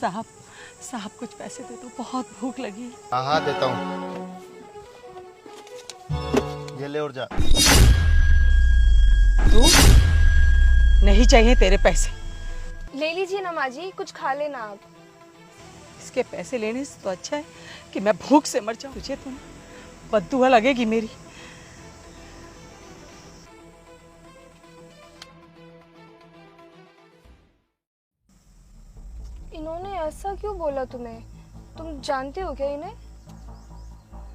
साहब साहब कुछ पैसे दे दो, बहुत भूख लगी। हाँ हाँ देता हूँ, ये ले और जा। तू नहीं चाहिए तेरे पैसे। ले लीजिए ना माँ जी, कुछ खा लेना आप। इसके पैसे लेने से तो अच्छा है कि मैं भूख से मर जाऊं। तुझे तो बद्दुआ लगेगी मेरी। इन्होंने ऐसा क्यों बोला तुम्हें? तुम जानते हो क्या इन्हें?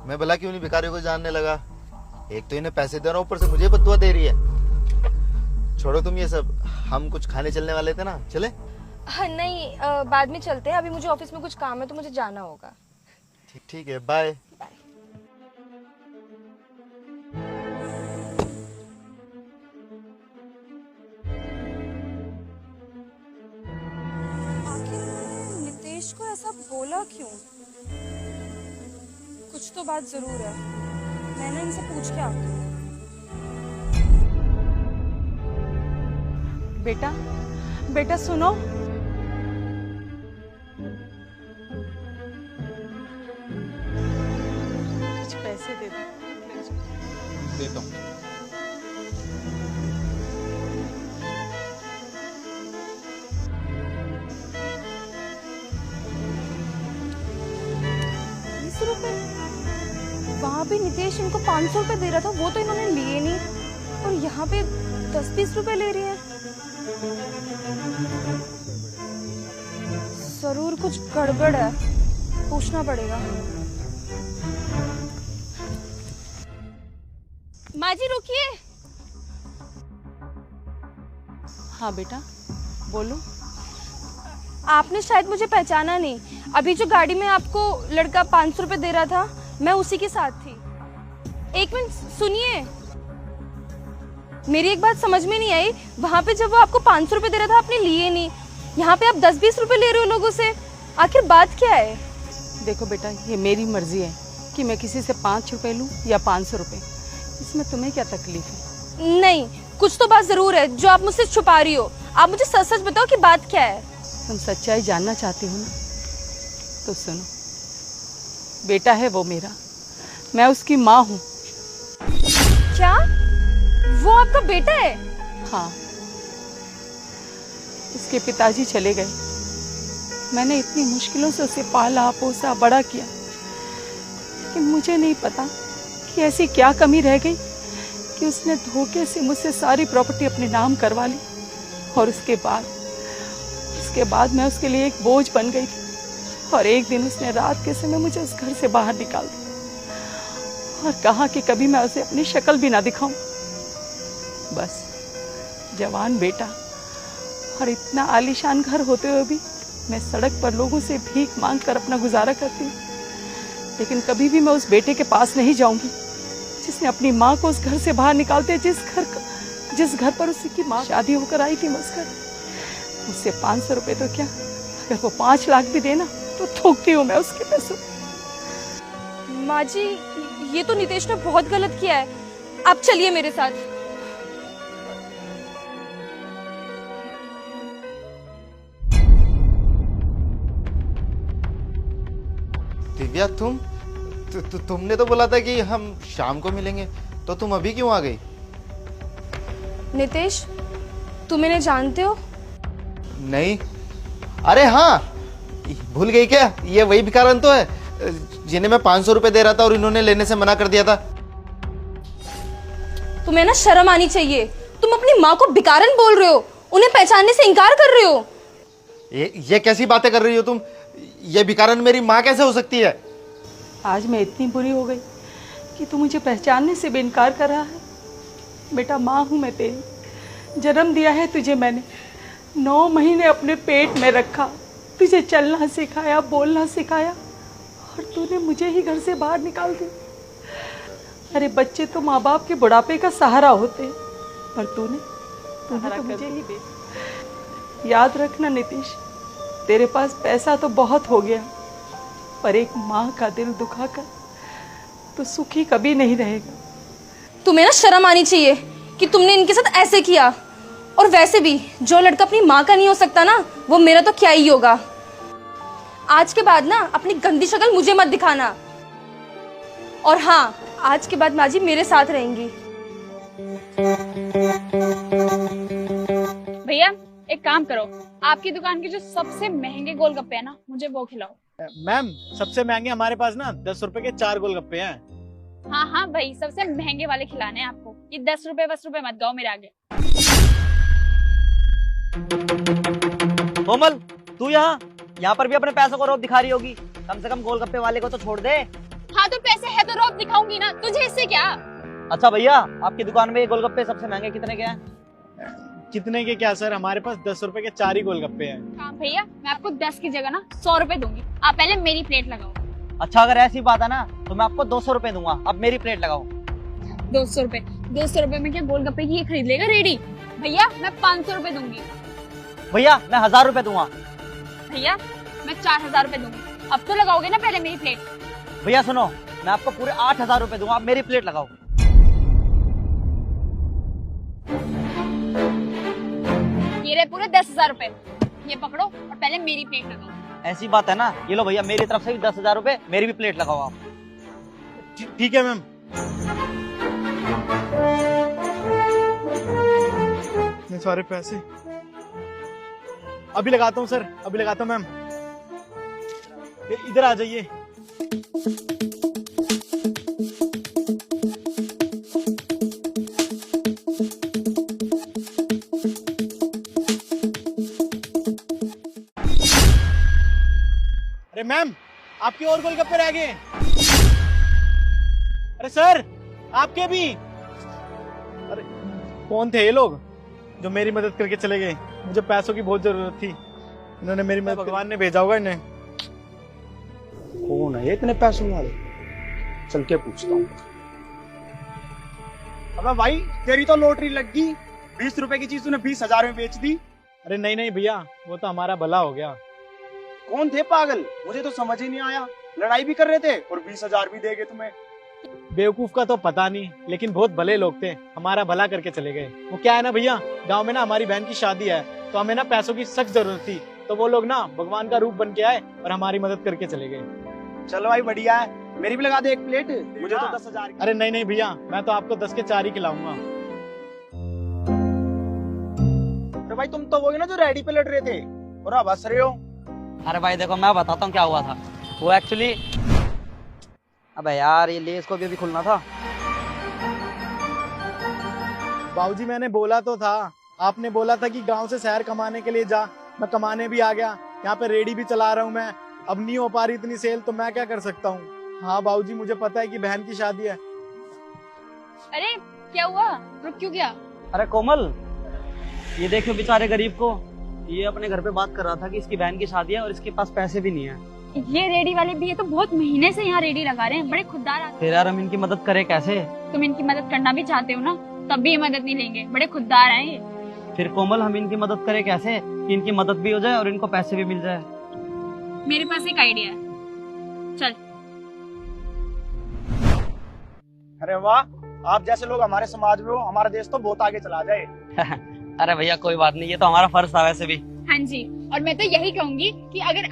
मैं भला क्यों नहीं भिखारियों को जानने लगा। एक तो इन्हें पैसे दे रहा हूँ, ऊपर से मुझे बद्दुआ दे रही है। छोड़ो तुम ये सब, हम कुछ खाने चलने वाले थे ना, चले? हाँ नहीं, बाद में चलते हैं, अभी मुझे ऑफिस में कुछ काम है तो मुझे जाना होगा। ठीक है, बाय। नितेश को ऐसा बोला क्यों? कुछ तो बात जरूर है, मैंने इनसे पूछ के आती हूँ। बेटा बेटा सुनो, कुछ पैसे दे दो। देता हूँ। वहाँ भी नितेश इनको 500 रुपए दे रहा था, वो तो इन्होंने लिए नहीं, और यहाँ पे 10-20 रुपए ले रही है। जरूर कुछ गड़बड़ है, पूछना पड़ेगा। माँ जी रुकिए। हाँ बेटा बोलो। आपने शायद मुझे पहचाना नहीं, अभी जो गाड़ी में आपको लड़का 500 रुपए दे रहा था, मैं उसी के साथ थी। एक मिनट सुनिए, मेरी एक बात समझ में नहीं आई। वहां पे जब वो आपको 500 रुपए दे रहा था आपने लिए नहीं, यहाँ पे आप 10-20 रुपए ले रहे हो लोगों से, आखिर बात क्या है? देखो बेटा, ये मेरी मर्जी है कि मैं किसी से 5 रुपए लूं या 500 रुपए, इसमें तुम्हें क्या तकलीफ है? नहीं, कुछ तो बात जरूर है जो आप मुझसे छुपा रही हो। आप मुझे सच सच बताओ कि बात क्या है। तुम सच्चाई जानना चाहती हो ना, तो सुनो। बेटा है वो मेरा, मैं उसकी माँ हूँ। क्या वो आपका बेटा है? हाँ, उसके पिताजी चले गए, मैंने इतनी मुश्किलों से उसे पाला पोसा बड़ा किया, लेकिन मुझे नहीं पता कि ऐसी क्या कमी रह गई कि उसने धोखे से मुझसे सारी प्रॉपर्टी अपने नाम करवा ली। और उसके बाद मैं उसके लिए एक बोझ बन गई थी। और एक दिन उसने रात के समय मुझे उस घर से बाहर निकाल दिया और कहा कि कभी मैं उसे अपनी शक्ल भी ना दिखाऊं। बस जवान बेटा और इतना आलीशान घर होते हुए भी मैं सड़क पर लोगों से भीख मांग कर अपना गुजारा करती हूँ। लेकिन कभी भी मैं उस बेटे के पास नहीं जाऊंगी जिसने अपनी माँ को उस घर से बाहर निकालते, जिस घर पर उसकी माँ शादी होकर आई थी। मुझसे 500 रुपए तो क्या, अगर वो 5 लाख भी देना तो थूकती हूँ मैं उसके पैसों। माँ जी, ये तो नितेश ने बहुत गलत किया है, आप चलिए मेरे साथ। दिव्या तुमने तो बोला था कि हम शाम को मिलेंगे, तो तुम अभी क्यों आ गई? नितेश, तुम इन्हें जानते हो? नहीं। अरे हाँ, भूल गई क्या? ये वही भिखारन तो है जिन्हें मैं 500 रुपए दे रहा था और इन्होंने लेने से मना कर दिया था। तुम्हें ना शर्म आनी चाहिए, तुम अपनी माँ को भिखारन बोल रहे हो, उन्हें पहचानने से इनकार कर रहे हो। ये कैसी बातें कर रही हो तुम? ये भिखारन मेरी माँ कैसे हो सकती है? आज मैं इतनी बुरी हो गई कि तू मुझे पहचानने से भी इनकार कर रहा है। बेटा माँ हूँ मैं तेरी, जन्म दिया है तुझे मैंने, 9 महीने अपने पेट में रखा, तुझे चलना सिखाया, बोलना सिखाया, और तूने मुझे ही घर से बाहर निकाल दिया। अरे बच्चे तो माँ बाप के बुढ़ापे का सहारा होते हैं, पर तूने तो मुझे ही दे। याद रखना नितीश, तेरे पास पैसा तो बहुत हो गया, पर एक माँ का दिल दुखाकर तो सुखी कभी नहीं रहेगा। तुम्हें ना शर्म आनी चाहिए कि तुमने इनके साथ ऐसे किया। और वैसे भी जो लड़का अपनी माँ का नहीं हो सकता ना, वो मेरा तो क्या ही होगा। आज के बाद ना अपनी गंदी शक्ल मुझे मत दिखाना। और हाँ, आज के बाद माँ जी मेरे साथ रहेंगी। भैया एक काम करो, आपकी दुकान के जो सबसे महंगे गोलगप्पे हैं ना, मुझे वो खिलाओ। मैम सबसे महंगे हमारे पास ना 10 रुपए के 4 गोलगप्पे हैं। हाँ हाँ भाई, सबसे महंगे वाले खिलाने हैं आपको। ये 10 रुपए 20 रुपए मत गाओ मेरे आगे। कोमल, तू यहाँ पर भी अपने पैसों को रौब दिखा रही होगी। कम से कम गोलगप्पे वाले को तो छोड़ दे। हाँ तो पैसे है तो रौब दिखाऊंगी ना, तुझे इससे क्या। अच्छा भैया, आपकी दुकान में ये गोलगप्पे सबसे महंगे कितने के हैं? कितने के क्या सर, हमारे पास 10 रुपए के 4 ही गोलगप्पे हैं। हाँ भैया, मैं आपको 10 की जगह ना 100 रुपए दूंगी। आप पहले मेरी प्लेट लगाओ। अच्छा, अगर ऐसी बात है ना तो मैं आपको 200 रुपए दूंगा। अब मेरी प्लेट लगाओ। 200 रुपए? 200 रुपए में क्या गोलगप्पे की ये खरीद लेगा रेडी? भैया मैं 500 रुपए दूंगी। भैया मैं 1000 रुपए दूंगा। भैया मैं 4000 रुपए दूंगी। अब तो लगाओगे ना पहले मेरी प्लेट। भैया सुनो, मैं आपको पूरे 8000 रुपए दूंगा। आप मेरी प्लेट लगाओ। ये रहे पूरे 10,000 रुपए। ये पकड़ो और पहले मेरी प्लेट लगाओ। ऐसी बात है ना, ये लो भैया, मेरी तरफ से भी 10,000 रुपए, मेरी भी प्लेट लगाओ आप। ठीक है मैम। इतने सारे पैसे अभी लगाता हूँ सर, अभी लगाता हूँ मैम। इधर आ जाइए। अरे मैम, आपके और गोलगप्पे रह गए। अरे सर, आपके भी। अरे कौन थे ये लोग जो मेरी मदद करके चले गए? मुझे पैसों की बहुत जरूरत थी, इन्होंने मेरी मदद, भगवान ने भेजा होगा इन्हें। कौन है इतने पैसों वाले? चल के पूछता हूँ। अबे भाई, तेरी तो लॉटरी लग गई। 20 रुपए की चीज तूने 20,000 में बेच दी। अरे नहीं नहीं भैया, वो तो हमारा भला हो गया। कौन थे पागल? मुझे तो समझ ही नहीं आया। लड़ाई भी कर रहे थे और 20,000 भी दे गए तुम्हें। बेवकूफ का तो पता नहीं, लेकिन बहुत भले लोग थे, हमारा भला करके चले गए। वो क्या है ना भैया, गांव में ना हमारी बहन की शादी है, तो हमें ना पैसों की सख्त जरूरत थी, तो वो लोग ना भगवान का रूप बन के आए और हमारी मदद करके चले गए। चलो भाई बढ़िया है, मेरी भी लगा दे एक प्लेट। मुझे तो 10,000। अरे नहीं नहीं भैया, मैं तो आपको 10 के 4 ही खिलाऊंगा। अरे भाई, तुम तो वो ना जो रेडी पे लड़ रहे थे और अब हंस रहे हो। अरे भाई देखो, मैं बताता हूँ क्या हुआ था। वो एक्चुअली, अबे यार, ये लेस को भी अभी खुलना था। बाबूजी मैंने बोला तो था, आपने बोला था कि गांव से शहर कमाने के लिए जा। मैं कमाने भी आ गया, यहाँ पे रेडी भी चला रहा हूँ मैं। अब नहीं हो पा रही इतनी सेल, तो मैं क्या कर सकता हूँ। हाँ बाबूजी, मुझे पता है कि बहन की शादी है। अरे क्या हुआ, रुक क्यों गया? अरे कोमल, ये देखो बेचारे गरीब को, ये अपने घर पे बात कर रहा था कि इसकी बहन की शादी है और इसके पास पैसे भी नहीं है। ये रेडी वाले भी, ये तो बहुत महीने से यहाँ रेडी लगा रहे हैं, बड़े खुददार आदमी। फिर यार हम इनकी मदद करें कैसे? तुम इनकी मदद करना भी चाहते हो ना, तब भी ये मदद नहीं लेंगे, बड़े खुददार हैं ये। फिर कोमल, हम इनकी मदद करें कैसे कि इनकी मदद भी हो जाए और इनको पैसे भी मिल जाए? मेरे पास एक आइडिया है, चल। अरे वाह, आप जैसे लोग हमारे समाज में हो, हमारा देश तो बहुत आगे चला जाए। अरे भैया कोई बात नहीं, ये तो हमारा फर्ज था वैसे भी। हाँ जी, और मैं तो यही कहूंगी कि अगर